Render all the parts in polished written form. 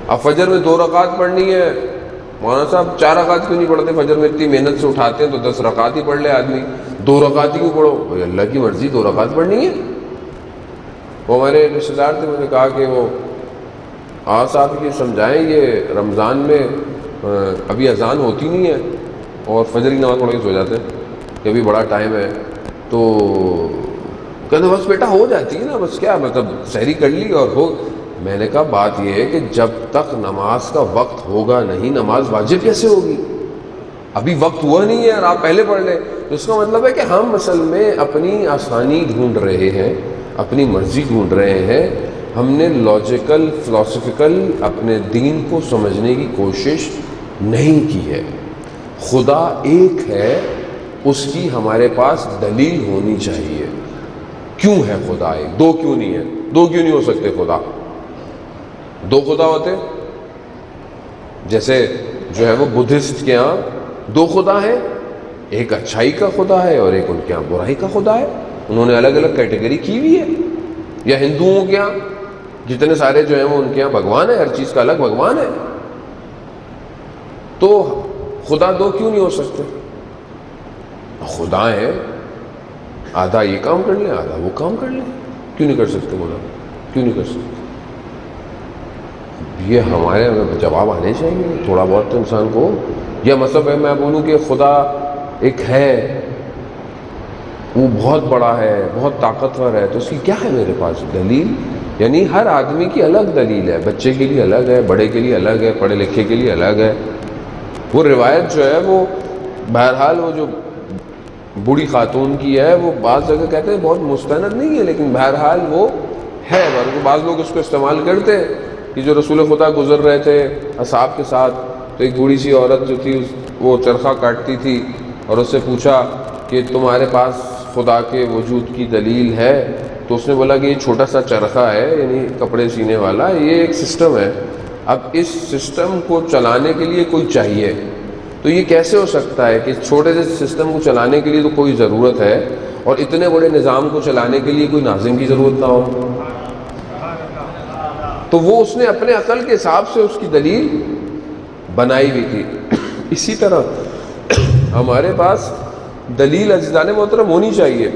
اب فجر میں 2 رکعت پڑھنی ہے، مولانا صاحب 4 رکعت کیوں نہیں پڑھتے؟ فجر میں اتنی محنت سے اٹھاتے ہیں تو 10 رکعت ہی پڑھ لے آدمی، 2 رکعت ہی کیوں پڑھو؟ بھائی اللہ کی مرضی 2 رکعت پڑھنی ہے۔ وہ ہمارے رشتے دار تھے، میں نے کہا کہ وہ صاحب یہ سمجھائیں، یہ رمضان میں ابھی اذان ہوتی نہیں ہے اور فجر کی نماز پڑھ کے سو جاتے ہیں کہ ابھی بڑا ٹائم ہے، تو کہتے بس بیٹا ہو جاتی ہے نا، بس کیا مطلب سحری کر لی اور ہو۔ میں نے کہا بات یہ ہے کہ جب تک نماز کا وقت ہوگا نہیں، نماز واجب کیسے ہوگی؟ ابھی وقت ہوا نہیں ہے اور آپ پہلے پڑھ لیں، تو اس کا مطلب ہے کہ ہم اصل میں اپنی آسانی ڈھونڈ رہے ہیں، اپنی مرضی ڈھونڈ رہے ہیں۔ ہم نے لاجیکل فلاسفیکل اپنے دین کو سمجھنے کی کوشش نہیں کی ہے۔ خدا ایک ہے، اس کی ہمارے پاس دلیل ہونی چاہیے۔ کیوں ہے خدا ایک؟ 2 کیوں نہیں ہے؟ 2 کیوں نہیں ہو سکتے خدا؟ 2 خدا ہوتے جیسے جو ہے وہ بدھسٹ کے ہاں 2 خدا ہیں، ایک اچھائی کا خدا ہے اور ایک ان کے ہاں برائی کا خدا ہے، انہوں نے الگ الگ کیٹیگری کی ہوئی ہے۔ یا ہندوؤں کے ہاں جتنے سارے جو ہیں وہ ان کے ہاں بھگوان ہے، ہر چیز کا الگ بھگوان ہے۔ تو خدا 2 کیوں نہیں ہو سکتے؟ خدا ہے، آدھا یہ کام کر لیں آدھا وہ کام کر لیں، کیوں نہیں کر سکتے؟ بولا کیوں نہیں کر سکتے؟ یہ ہمارے جواب آنے چاہیے تھوڑا بہت تو انسان کو۔ یا مطلب ہے میں بولوں کہ خدا ایک ہے، وہ بہت بڑا ہے، بہت طاقتور ہے، تو اس کی کیا ہے میرے پاس دلیل؟ یعنی ہر آدمی کی الگ دلیل ہے، بچے کے لیے الگ ہے، بڑے کے لیے الگ ہے، پڑھے لکھے کے لیے الگ ہے۔ وہ روایت جو ہے وہ بہرحال وہ جو بوڑھی خاتون کی ہے، وہ بعض جگہ کہتے ہیں بہت مستند نہیں ہے، لیکن بہرحال وہ ہے، بعض لوگ اس کو استعمال کرتے ہیں کہ جو رسول خدا گزر رہے تھے اصحاب کے ساتھ، تو ایک بوڑھی سی عورت جو تھی وہ چرخہ کاٹتی تھی اور اس سے پوچھا کہ تمہارے پاس خدا کے وجود کی دلیل ہے؟ تو اس نے بولا کہ یہ چھوٹا سا چرخہ ہے، یعنی کپڑے سینے والا، یہ ایک سسٹم ہے، اب اس سسٹم کو چلانے کے لیے کوئی چاہیے۔ تو یہ کیسے ہو سکتا ہے کہ چھوٹے سے سسٹم کو چلانے کے لیے تو کوئی ضرورت ہے اور اتنے بڑے نظام کو چلانے کے لیے کوئی ناظم کی ضرورت نہ ہو؟ تو وہ اس نے اپنے عقل کے حساب سے اس کی دلیل بنائی ہوئی تھی۔ اسی طرح ہمارے پاس دلیل عزیزان محترم ہونی چاہیے۔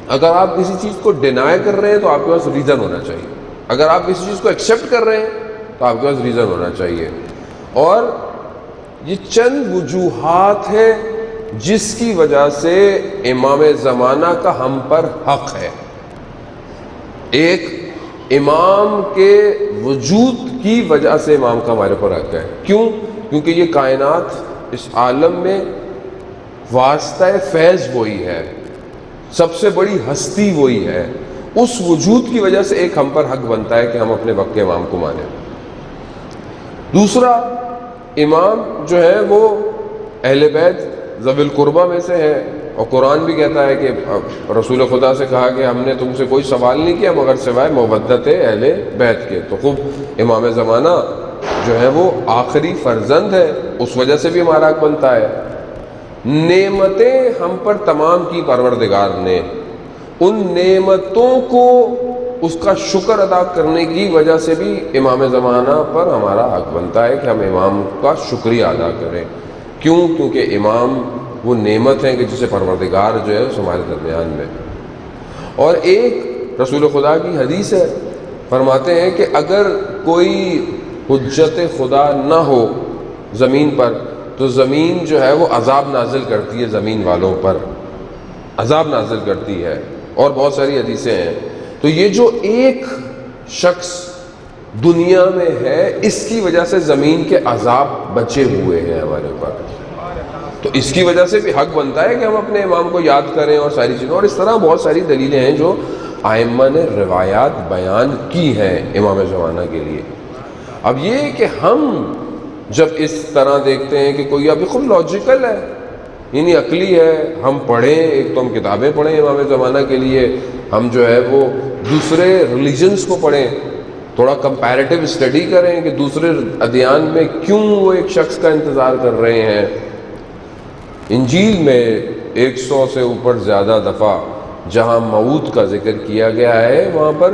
اگر آپ کسی چیز کو ڈینائی کر رہے ہیں تو آپ کے پاس ریزن ہونا چاہیے، اگر آپ کسی چیز کو ایکسیپٹ کر رہے ہیں تو آپ کے پاس ریزن ہونا چاہیے۔ اور یہ چند وجوہات ہیں جس کی وجہ سے امام زمانہ کا ہم پر حق ہے۔ ایک، امام کے وجود کی وجہ سے امام کا ہمارے پر حق ہے۔ کیوں؟ کیونکہ یہ کائنات، اس عالم میں واسطہ فیض وہی ہے، سب سے بڑی ہستی وہی ہے، اس وجود کی وجہ سے ایک ہم پر حق بنتا ہے کہ ہم اپنے وقت کے امام کو مانیں۔ دوسرا، امام جو ہے وہ اہل بیت ذوی القربہ میں سے ہے، اور قرآن بھی کہتا ہے کہ رسول خدا سے کہا کہ ہم نے تم سے کوئی سوال نہیں کیا مگر سوائے مودت اہل بیت کے۔ تو خوب امام زمانہ جو ہے وہ آخری فرزند ہے، اس وجہ سے بھی ہمارا حق بنتا ہے۔ نعمتیں ہم پر تمام کی پروردگار نے، ان نعمتوں کو اس کا شکر ادا کرنے کی وجہ سے بھی امام زمانہ پر ہمارا حق بنتا ہے کہ ہم امام کا شکریہ ادا کریں۔ کیوں؟ کیونکہ امام وہ نعمت ہیں کہ جسے پروردگار جو ہے اس ہمارے درمیان میں۔ اور ایک رسول خدا کی حدیث ہے، فرماتے ہیں کہ اگر کوئی حجت خدا نہ ہو زمین پر تو زمین جو ہے وہ عذاب نازل کرتی ہے، زمین والوں پر عذاب نازل کرتی ہے، اور بہت ساری حدیثیں ہیں۔ تو یہ جو ایک شخص دنیا میں ہے، اس کی وجہ سے زمین کے عذاب بچے ہوئے ہیں ہمارے اوپر، تو اس کی وجہ سے بھی حق بنتا ہے کہ ہم اپنے امام کو یاد کریں اور ساری چیزیں۔ اور اس طرح بہت ساری دلیلیں ہیں جو ائمہ نے روایات بیان کی ہیں امام زمانہ کے لیے۔ اب یہ کہ ہم جب اس طرح دیکھتے ہیں کہ کوئی ابھی خود لاجیکل ہے، یعنی عقلی ہے، ہم پڑھیں، ایک تو ہم کتابیں پڑھیں امام زمانہ کے لیے، ہم جو ہے وہ دوسرے ریلیجنز کو پڑھیں، تھوڑا کمپیریٹیو اسٹڈی کریں کہ دوسرے ادیان میں کیوں وہ ایک شخص کا انتظار کر رہے ہیں۔ انجیل میں 100 سے اوپر زیادہ دفعہ جہاں موعود کا ذکر کیا گیا ہے، وہاں پر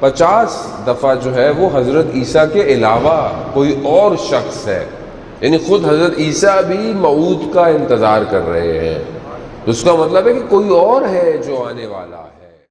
50 دفعہ جو ہے وہ حضرت عیسیٰ کے علاوہ کوئی اور شخص ہے، یعنی خود حضرت عیسیٰ بھی موعود کا انتظار کر رہے ہیں، تو اس کا مطلب ہے کہ کوئی اور ہے جو آنے والا ہے۔